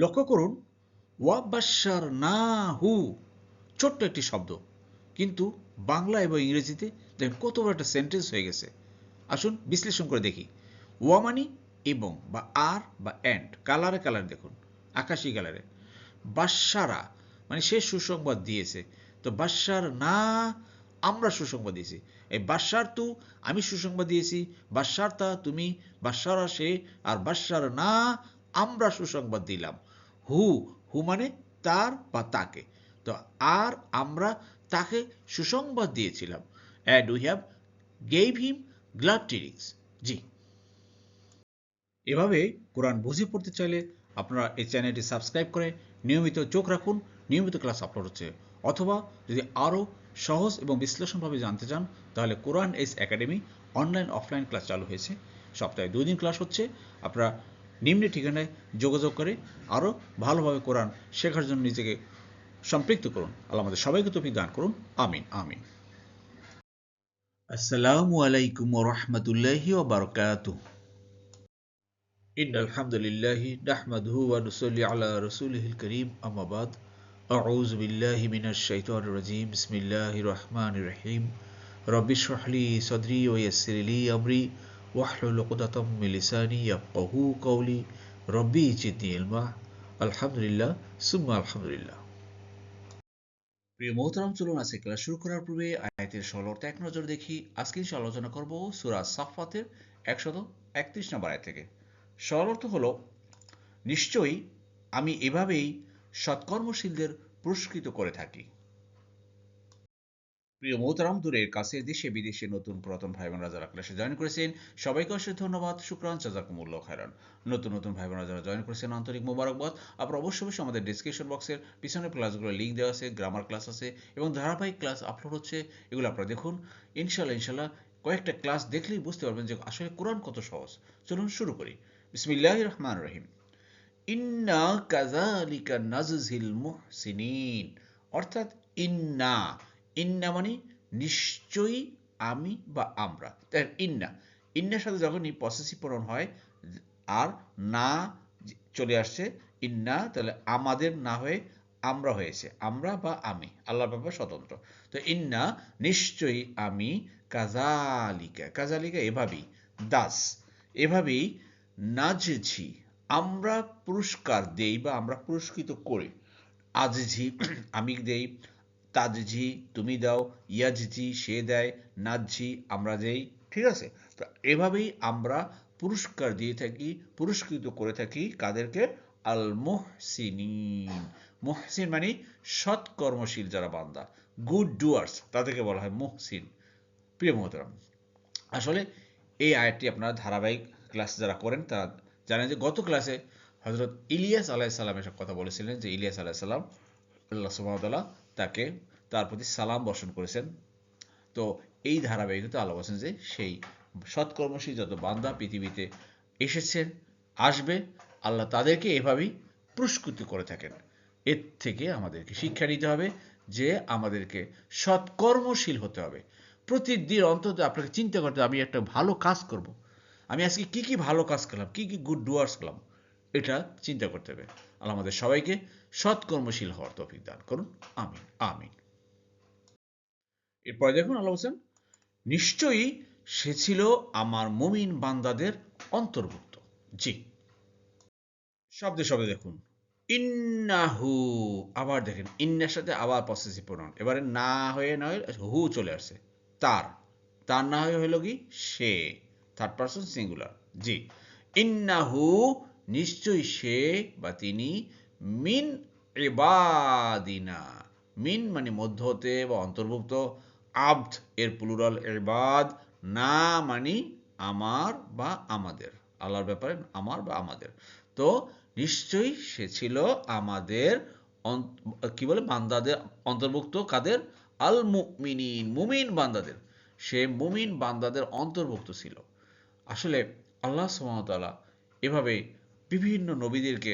লক্ষ্য করুন, ওয়াবাশার না হু ছোট্ট একটি শব্দ, কিন্তু বাংলা এবং ইংরেজিতে দেখেন কত বড় একটা সেন্টেন্স হয়ে গেছে। আসুন বিশ্লেষণ করে দেখি। ওয়া মানি এবং বা আর বা অ্যান্ড, কালারে কালার দেখুন, আকাশি কালারে। বাশারা মানে সে সুসংবাদ দিয়েছে। তো বাশার না আমরা সুসংবাদ দিয়েছি। এই বাশার তু আমি সুসংবাদ দিয়েছি, বাশার তা তুমি, বাশারা সে, আর বাশার না আমরা সুসংবাদ দিলাম। হু হু মানে তার বা তাকে। তো আর আমরা তাকে সুসংবাদ দিয়েছিলাম। And we have gave him glad tidings. জি, এভাবে কোরআন বুঝে পড়তে চাইলে আপনারা এই চ্যানেলটি সাবস্ক্রাইব করে নিয়মিত চোখ রাখুন। নিয়মিত ক্লাস আপলোড হচ্ছে। অথবা যদি আরও সহজ এবং বিশ্লেষণভাবে জানতে চান, তাহলে কোরআন এস একাডেমি অনলাইন অফলাইন ক্লাস চালু হয়েছে। সপ্তাহে 2 দিন ক্লাস হচ্ছে। আপনারা নিম্ন ঠিকানায় যোগাযোগ করে আরও ভালোভাবে কোরআন শেখার জন্য নিজেকে সম্পৃক্ত করুন। আল্লাহ আমাদের সবাইকে তৌফিক দান করুন। আমিন আমিন। আসসালামু আলাইকুম ওয়া রাহমাতুল্লাহি ওয়া বারাকাতুহু। إن الحمد لله نحمده ونصلي على رسوله الكريم أما بعد أعوذ بالله من الشيطان الرجيم بسم الله الرحمن الرحيم رب اشرح لي صدري ويسر لي أمري واحلل عقدة من لساني يفقهوا قولي ربي زدني علما الحمد لله ثم الحمد لله। প্রিয় মোহতারাম, চলুন আজকে ক্লাস শুরু করার পূর্বে আয়াতের সরলতা এক নজর দেখি। আজকে আলোচনা করব সূরা সাফফাতের 131 নম্বর আয়াত থেকে। সরল অর্থ হলো, নিশ্চয়ই আমি এভাবেই সৎকর্মশীলদের পুরস্কৃত করে থাকি। প্রিয় মোহতারাম, দূরের কাছে দেশে বিদেশে নতুন পুরাতন ভাই বোনরা যারা ক্লাসে জয়েন করেছেন, সবাইকে অশেষ ধন্যবাদ, শুকরান, জাযাকুমুল্লাহ খায়রান। নতুন নতুন ভাই বোনরা যারা জয়েন করেছেন, আন্তরিক মোবারকবাদ। আপনারা অবশ্যই আমাদের ডিসক্রিপশন বক্সের পিছনে ক্লাসগুলোর লিঙ্ক দেওয়া আছে, গ্রামার ক্লাস আছে এবং ধারাবাহিক ক্লাস আপলোড হচ্ছে। এগুলো আপনারা দেখুন। ইনশাল্লাহ কয়েকটা ক্লাস দেখলেই বুঝতে পারবেন যে আসলে কোরআন কত সহজ। চলুন শুরু করি। বিসমিল্লাহির রহমানির রহিম। ইন্না কাযালিকা নাজজিল মুহসিনিন। অর্থাৎ ইন্না, ইন্না মানে নিশ্চয়ই আমি বা আমরা। তাই ইন্না, ইন্নার সাথে যখনই পসেসিভ প্রনাউন হয় আর না চলে আসছে, ইন্না, তাহলে আমাদের না হয়ে আমরা হয়েছে, আমরা বা আমি, আল্লাহর ব্যাপার স্বতন্ত্র। তো ইন্না নিশ্চয়ই আমি, কাযালিকা, কাযালিকা এভাবেই, দাস এভাবেই, নাজঝি আমরা পুরস্কার দেই বা আমরা পুরস্কৃত করি। আজঝি আমি দেই, তাজঝি তুমি দাও, ইয়াজঝি সে দেয়, নাজঝি আমরা দেই। ঠিক আছে? তো এভাবেই আমরা পুরস্কার দিয়ে থাকি, পুরস্কৃত করে থাকি কাদেরকে? আল মুহসিনিন। মুহসিন মানে সৎকর্মশীল যারা বান্দা, গুড ডুয়ার্স, তাদেরকে বলা হয় মুহসিন। প্রিয় মোহতারাম, আসলে এই আয়াতটি আপনারা ধারাবাহিক ক্লাস যারা করেন তারা জানেন যে গত ক্লাসে হজরত ইলিয়াস আলাইসাল্লাম এসব কথা বলেছিলেন যে ইলিয়াস আলাইসাল্লাম, আল্লাহ সুবহানাহু ওয়া তাআলা তাকে, তার প্রতি সালাম বর্ষণ করেছেন। তো এই ধারাবাহিকতা আল্লাহ বলছেন যে সেই সৎকর্মশীল যত বান্দা পৃথিবীতে এসেছেন, আসবে, আল্লাহ তাদেরকে এভাবেই পুরস্কৃত করে থাকেন। এর থেকে আমাদেরকে শিক্ষা নিতে হবে যে আমাদেরকে সৎকর্মশীল হতে হবে। প্রতিদিন অন্তত আপনাকে চিন্তা করতে হবে, আমি একটা ভালো কাজ করব, আমি আজকে কি কি ভালো কাজ করলাম, কি কি গুড ডুয়ার্স করলাম, এটা চিন্তা করতে হবে। আল্লাহ আমাদের সবাইকে সৎকর্মশীল হওয়ার তৌফিক দান করুন। আমিন আমিন। এরপরে দেখুন আল্লাহ বলছেন, নিশ্চয়ই সে ছিল আমার মুমিন বান্দাদের অন্তর্ভুক্ত। জি, শব্দে শব্দে দেখুন, ইন্নাহু, আবার দেখেন ইন্নার সাথে আবার পসেসিভ প্রনাউন, এবারে না হয়ে নয় হু চলে আসছে। তার, তার না হয়ে হলো কি সে, থার্ড পারসন সিঙ্গুলার। জি, ইন্নাহু নিশ্চয়ই সে বা তিনি, মিন ইবাদিনা, মিন মানে মধ্য হতে বা অন্তর্ভুক্ত, আবদ এর প্লুরাল ইবাদ, না মানে আমার বা আমাদের, আল্লাহর ব্যাপারে আমার বা আমাদের। তো নিশ্চয়ই সে ছিল আমাদের কি বলে বান্দাদের অন্তর্ভুক্ত, কাদের? আল মুমিনিন, মুমিন বান্দাদের, সে মুমিন বান্দাদের অন্তর্ভুক্ত ছিল। আসলে আল্লাহ সুবহানাহু ওয়া তাআলা এভাবে বিভিন্ন নবীদেরকে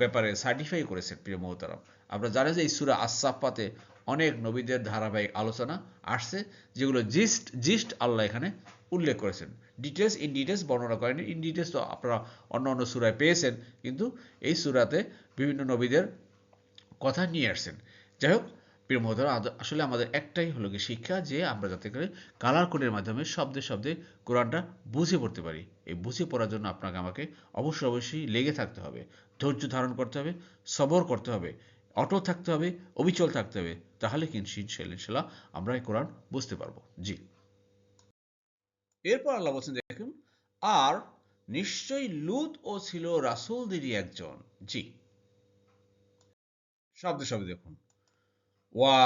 ব্যাপারে সার্টিফাই করেছেন। প্রিয় মোহতারাম, আমরা জানি যে এই সূরা আস-সাফফাতে অনেক নবীদের ধারাবাহিক আলোচনা আসছে, যেগুলো জিস্ট আল্লাহ এখানে উল্লেখ করেছেন। ডিটেলস বর্ণনা করেন। ইন ডিটেলস তো আপনারা অন্য অন্য সূরায় পেয়েছেন, কিন্তু এই সূরাতে বিভিন্ন নবীদের কথা নিয়ে আসছেন। যাই হোক প্রিয় মহোদয়, আসলে আমাদের একটাই হলো কি শিক্ষা, যে আমরা যাতে করে কালার কোডের মাধ্যমে শব্দে শব্দে কোরআনটা বুঝে পড়তে পারি। এই বুঝে পড়ার জন্য আপনাকে আমাকে অবশ্যই লেগে থাকতে হবে, ধৈর্য ধারণ করতে হবে, সবর করতে হবে, অটল থাকতে হবে, অবিচল থাকতে হবে। তাহলে কিন্তু ইনশাল্লাহ আমরা এই কোরআন বুঝতে পারবো। জি। এরপর আল্লাহ বলছেন, দেখুন, আর নিশ্চয়ই লূত ও ছিল রাসূলদেরই একজন। জি, শব্দে শব্দে দেখুন, ওয়া,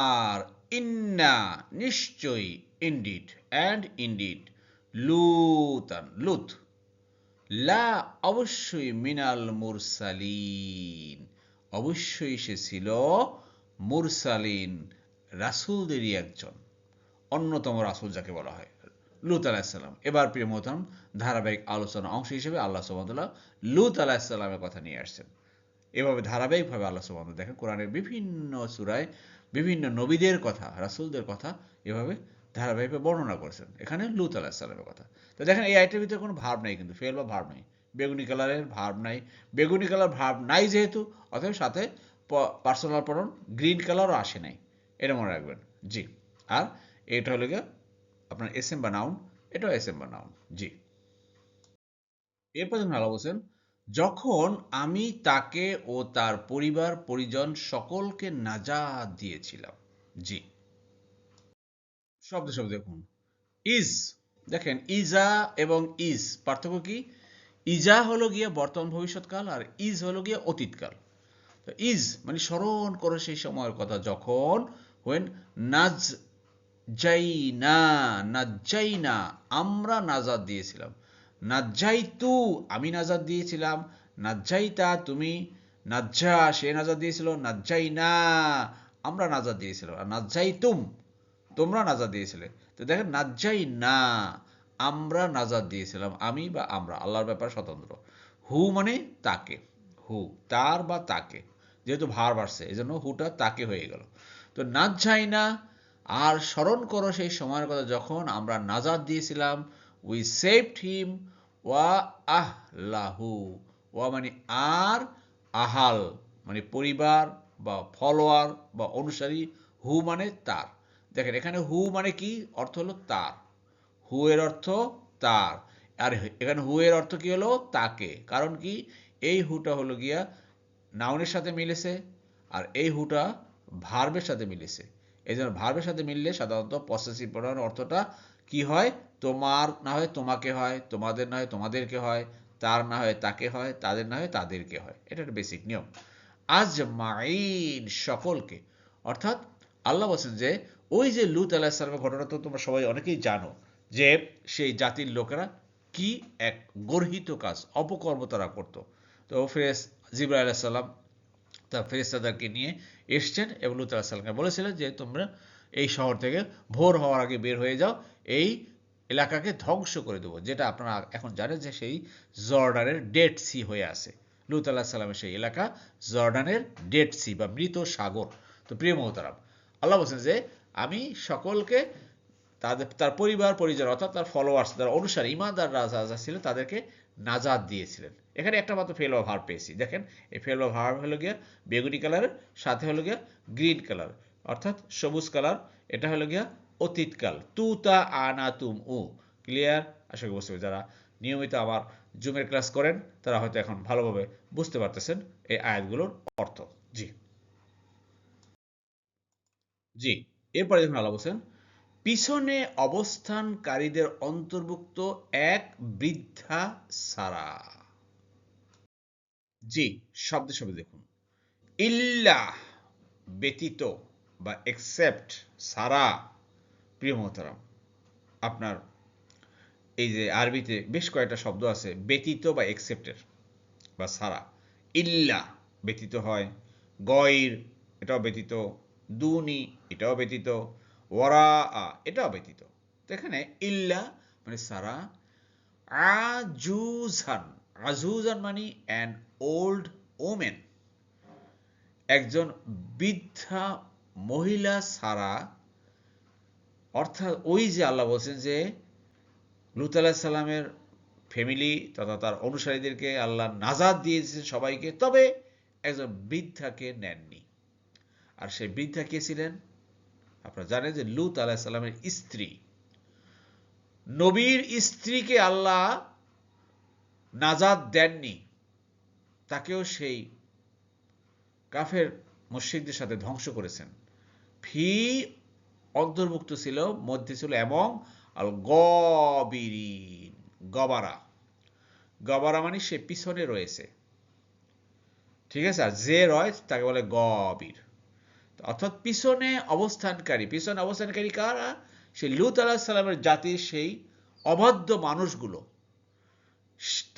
আর, ইন্না, নিশ্চয়ই, ইনডিড, অ্যান্ড ইনডিড, লুতান, লুত, লা, অবশ্যই, মিনাল মুরসালিন, অবশ্যই সে ছিল মুরসালিন, রাসূলদেরই একজন, অন্যতম রাসূল যাকে বলা হয়, লূত আলাইহিসসালাম। এবার প্রিয় মোহতারাম, ধারাবাহিক আলোচনা অংশ হিসেবে আল্লাহ সুবহানাহু ওয়া তাআলা লূত আলাইহিসসালামের কথা নিয়ে আসছেন। এভাবে ধারাবাহিকভাবে আল্লাহ সুবহানাহু ওয়া তাআলা, দেখেন কোরআনের বিভিন্ন সূরায় বিভিন্ন নবীদের কথা, রাসূলদের কথা এভাবে ধারাবাহিকভাবে বর্ণনা করেছেন। এখানে লূত আলাইহিস সালামের কথা। তো দেখেন এই আয়াতের ভিতরে কোনো ভার্ব নাই, কিন্তু ফেল বা ভার্ব নাই। বেগুনি কালারের ভার্ব নাই। বেগুনি কালার ভার্ব নাই যেহেতু, অতএব সাথে পার্সোনাল প্রনাউন গ্রিন কালারও আসে নাই। এটা মনে রাখবেন। জি। আর এটা হলো গিয়ে আপনার এসএম বা নাউন, এটাও এসএম বা নাউন। জি। এরপর যখন আল্লাহ বলছেন, যখন আমি তাকে ও তার পরিবার পরিজন সকলকে নাজাত দিয়েছিলাম। জি, শব্দে শব্দে দেখুন, ইজ, দেখেন ইজা এবং ইজ পার্থক্য কি? ইজা হলো গিয়ে বর্তমান ভবিষ্যৎকাল, আর ইজ হলো গিয়ে অতীতকাল। তো ইজ মানে স্মরণ করো সেই সময়ের কথা, যখন হোয়েন নাজ জাইনা, নাজ্জাইনা, আমরা নাজাত দিয়েছিলাম। নাজ্জাইতু, আমি নাজাত দিয়েছিলাম। নাজ্জাইতা, তুমি। নাজ্জা, সে নাজাত দিয়েছিল। নাজ্জাইনা, আমরা নাজাত দিয়েছিলাম। আর নাজ্জাইতুম, তোমরা নাজাত দিয়েছিলে। তো দেখেন নাজ্জাইনা, আমরা নাজাত দিয়েছিলাম, আমি বা আমরা, আল্লাহর ব্যাপার স্বতন্ত্র। হু মানে তাকে, হু তার বা তাকে, যেহেতু ভার্ব আসছে এই জন্য হুটা তাকে হয়ে গেল। তো নাজ্জাইনা, আর স্মরণ করো সেই সময়ের কথা যখন আমরা নাজাত দিয়েছিলাম। উই সেভড হিম ওয়া আহলাহু, ওয়া মানে আর, আহাল মানে পরিবার বা ফলোয়ার বা অনুসারী, হু মানে তার। দেখেন এখানে হু মানে কি অর্থ, হলো তার। হু এর অর্থ তার, আর এখানে হু এর অর্থ কি হলো তাকে। কারণ কি, এই হুটা হলো গিয়া নাউনের সাথে মিলেছে, আর এই হুটা ভার্বের সাথে মিলেছে। এই জন্য ভার্বের সাথে মিললে সাধারণত পসেসিভ প্রোনাউন অর্থটা কি হয়, তোমার না হয় তোমাকে হয়, তোমাদের না হয় তোমাদেরকে হয়, তার না হয় তাকে হয়, তাদের না হয় তাদেরকে হয়। এটা একটা বেসিক নিয়ম। আজমাইন, সকলকে। অর্থাৎ আল্লাহ বলছেন যে ওই যে লূত আলাইহিস সালামের ঘটনা তো তোমরা সবাই অনেকেই জানো, যে সেই জাতির লোকেরা কি এক গর্হিত কাজ, অপকর্ম তারা করত। তো জিবরাইল আলাইহিস সালাম তার ফেরেশতাদেরকে নিয়ে এসছেন এবং লূত আলাইহিস সালামকে বলেছিলেন যে তোমরা এই শহর থেকে ভোর হওয়ার আগে বের হয়ে যাও, এই এলাকাকে ধ্বংস করে দেবো। যেটা আপনারা এখন জানেন যে সেই জর্ডানের ডেড সি হয়ে আছে। লূত আলাইহিস সালামের সেই এলাকা জর্ডানের ডেড সি বা মৃত সাগর। তো প্রিয় মোহতারাম, আল্লাহ বলছেন যে আমি সকলকে তার পরিবার পরিজন অর্থাৎ তার ফলোয়ার্স, তার অনুসারী ইমানদার রাজা ছিল, তাদেরকে নাজাত দিয়েছিলেন। এখানে একটা মাত্র ফেল বা ভার্ব পেয়েছি। দেখেন এই ফেল বা ভার্ব হলো গিয়া বেগুনি কালারের সাথে হলো গিয়া গ্রিন কালার অর্থাৎ সবুজ কালার। এটা হলো গিয়া অতীতকাল। তু তা আনা তুম উ। ক্লিয়ার? আশা করি বুঝতে পারছি। যারা নিয়মিত আমার জুমের ক্লাস করেন তারা হয়তো এখন ভালোভাবে বুঝতে পারতেছেন এই আয়াতগুলোর অর্থ। জি, জি। এরপরে দেখুন আল্লাহ বলছেন, পিছনে অবস্থানকারীদের অন্তর্ভুক্ত এক বৃদ্ধা সারা। জি, শব্দে শব্দে দেখুন, ইল্লা ব্যতীত বা এক্সেপ্ট, সারা। প্রিয় মোহতারাম, আপনার এই যে আরবিতে বেশ কয়েকটা শব্দ আছে ব্যতীত বা এক্সেপ্টের বা সারা। ইল্লা ব্যতীত হয়, গয়র এটাও ব্যতীত, দুনি এটাও ব্যতীত, ওয়ারা এটাও ব্যতীত। তো এখানে ইল্লা মানে সারা। আজুজান, আজুজান মানে অ্যান ওল্ড ওমেন, একজন বৃদ্ধা মহিলা ছাড়া অর্থাৎ ওই যে আল্লাহ বলছেন যে লূত আলাইহিস সালামের ফ্যামিলি তথা তার অনুসারীদেরকে আল্লাহ নাজাত দিয়েছেন সবাইকে, তবে একজন বৃদ্ধাকে নেননি। আর সেই বৃদ্ধা কে ছিলেন? আপনারা জানেন যে লূত আলাইহিস সালামের স্ত্রী। নবীর স্ত্রীকে আল্লাহ নাজাত দেননি, তাকেও সেই কাফের মুশরিকদের সাথে ধ্বংস করেছেন। ফি অন্তর্ভুক্ত ছিল, মধ্যে ছিল এবং আল গবিরিন, গবারা। গবারা মানে সে পিছনে রয়েছে, ঠিক আছে। আর যে রয় তাকে বলে গবির, অর্থাৎ পিছনে অবস্থানকারী। পিছনে অবস্থানকারী কারা? সেই লূত আলাইহিস সালামের জাতির সেই অবাধ্য মানুষগুলো,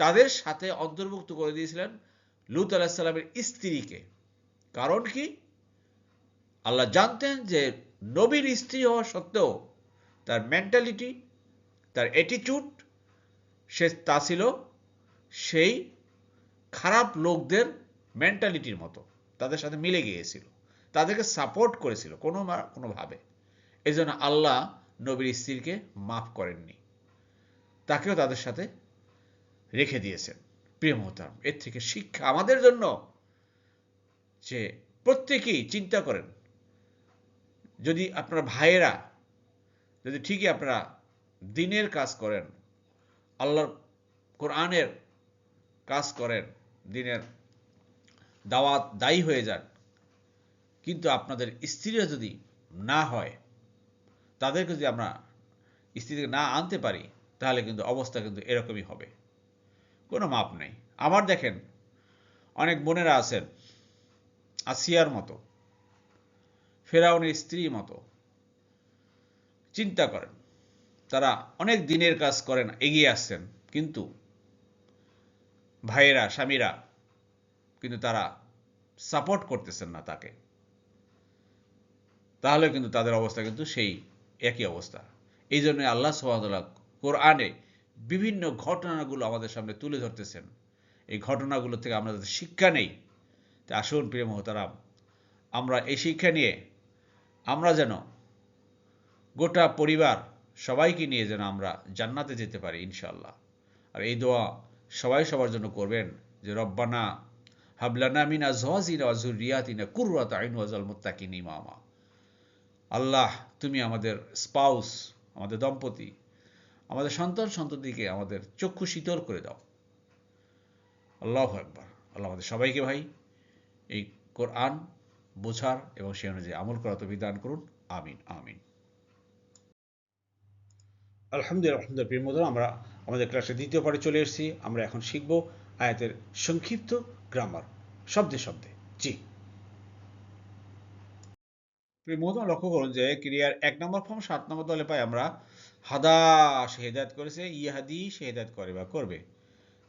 তাদের সাথে অন্তর্ভুক্ত করে দিয়েছিলেন লূত আলাইহিস সালামের স্ত্রীকে। কারণ কি? আল্লাহ জানতেন যে নবীর স্ত্রী হওয়া সত্ত্বেও তার মেন্টালিটি, তার অ্যাটিটিউড, তা ছিল সেই খারাপ লোকদের মেন্টালিটির মতো, তাদের সাথে মিলে গিয়েছিল, তাদেরকে সাপোর্ট করেছিল কোনোভাবে। এই জন্য আল্লাহ নবীর স্ত্রীকে মাফ করেননি, তাকেও তাদের সাথে রেখে দিয়েছেন। প্রিয় মোহতারাম, এর থেকে শিক্ষা আমাদের জন্য যে প্রত্যেকেই চিন্তা করেন, যদি আপনার ভাইয়েরা যদি ঠিকই আপনারা দিনের কাজ করেন, আল্লাহর কোরআনের কাজ করেন, দিনের দাওয়াত দায়ী হয়ে যান, কিন্তু আপনাদের স্ত্রীরা যদি না হয়, তাদেরকে যদি আমরা স্ত্রীকে না আনতে পারি, তাহলে কিন্তু অবস্থা কিন্তু এরকমই হবে, কোনো মাপ নেই। আবার দেখেন, অনেক বোনেরা আছেন আসিয়ার মতো, ফেরাউনের স্ত্রীর মতো। চিন্তা করেন, তারা অনেক দিনের কাজ করেন, এগিয়ে আসছেন, কিন্তু ভাইয়েরা, স্বামীরা কিন্তু তারা সাপোর্ট করতেছেন না তাকে, তাহলে কিন্তু তাদের অবস্থা কিন্তু সেই একই অবস্থা। এই জন্য আল্লাহ সুবহানাহু ওয়া তাআলা কোরআনে বিভিন্ন ঘটনাগুলো আমাদের সামনে তুলে ধরতেছেন। এই ঘটনাগুলো থেকে আমরা যাতে শিক্ষা নেই, তা আসুন প্রিয় মোহতারাম, আমরা এই শিক্ষা নিয়ে আমরা যেন গোটা পরিবার সবাইকে নিয়ে যেন আমরা জান্নাতে যেতে পারি ইনশাআল্লাহ। আর এই দোয়া সবাই সবার জন্য করবেন যে রব্বানা হাবলানা মিন আজওয়াজিনা ওয়া যুররিয়াতিনা কুররাতা আইন ওয়াজআল মুত্তাকিন ইমামা। আল্লাহ, তুমি আমাদের স্পাউস, আমাদের দম্পতি, আমাদের সন্তান সন্ততিকে আমাদের চক্ষু শীতল করে দাও। আল্লাহু আকবার। আল্লাহ আমাদের সবাইকে ভাই এই কোরআন বোঝার এবং সে অনুযায়ী আমল করার তৌফিক দান করুন। আমিন আমিন। আলহামদুলিল্লাহ। প্রিয় বন্ধুরা, আমরা আমাদের ক্লাসের দ্বিতীয় পার্টে চলে এসেছি। আমরা এখন শিখব আয়াতের সংক্ষিপ্ত গ্রামার, শব্দে শব্দে। জি প্রিয় বন্ধুরা, লক্ষ্য করুন যে ক্রিয়ার ১ নম্বর ফর্ম ৭ নম্বর দলে পাই আমরা হাদা, সে হেদায়েত করেছে, ইয়াহাদি, সে হেদায়েত করে বা করবে।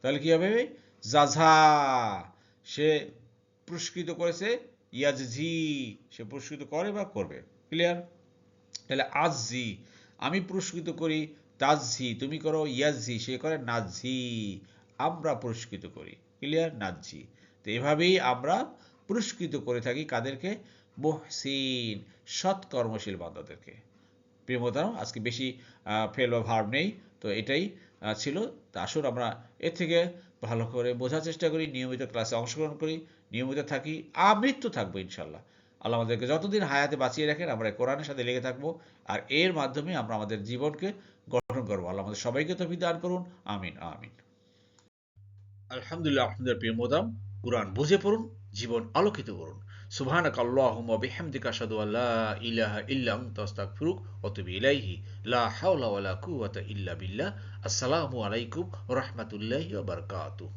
তাহলে কি হবে? জাযা, সে পুরস্কৃত করেছে, ইয়াজজি, সে পুরস্কৃত করে বা করবে। ক্লিয়ার? তাহলে আজজি, আমি পুরস্কৃত করি, তাজজি, তুমি করো, ইয়াজজি, সে করে, নাজজি, আমরা পুরস্কৃত করি। ক্লিয়ার? নাজজি। তো এভাবেই আমরা পুরস্কৃত করে থাকি কাদেরকে? মুহসিন, সৎ কর্মশীল বান্দাদেরকে। প্রিয় মোহতারাম, আজকে বেশি ফেল বা ভার্ব নেই, তো এটাই ছিল। তা আসুন আমরা এর থেকে ভালো করে বোঝার চেষ্টা করি, নিয়মিত ক্লাসে অংশগ্রহণ করি, নিয়মিত থাকি, আমৃত্যু থাকবো ইনশাল্লাহ। আল্লাহ আমাদেরকে যতদিন হায়াতে বাঁচিয়ে রাখেন, আমরা কোরআনের সাথে লেগে থাকবো, আর এর মাধ্যমে আমরা আমাদের জীবনকে গঠন করবো। আল্লাহ আমাদের সবাইকে তৌফিক দান করুন। আমিন আমিন। আলহামদুলিল্লাহ। আপনাদের প্রিয় মোদাম, কুরআন বুঝে পড়ুন, জীবন আলোকিত করুন। সুবহানাকা আল্লাহুম্মা ওয়া বিহামদিকা আশহাদু আল্লা ইলাহা ইল্লা আনতা আস্তাগফিরুকা ওয়া আতুবু ইলাইহি। লা হাওলা ওয়া লা কুওয়াতা ইল্লা বিল্লাহ। আসসালামু আলাইকুম ওয়া রাহমাতুল্লাহি ওয়া বারাকাতুহু।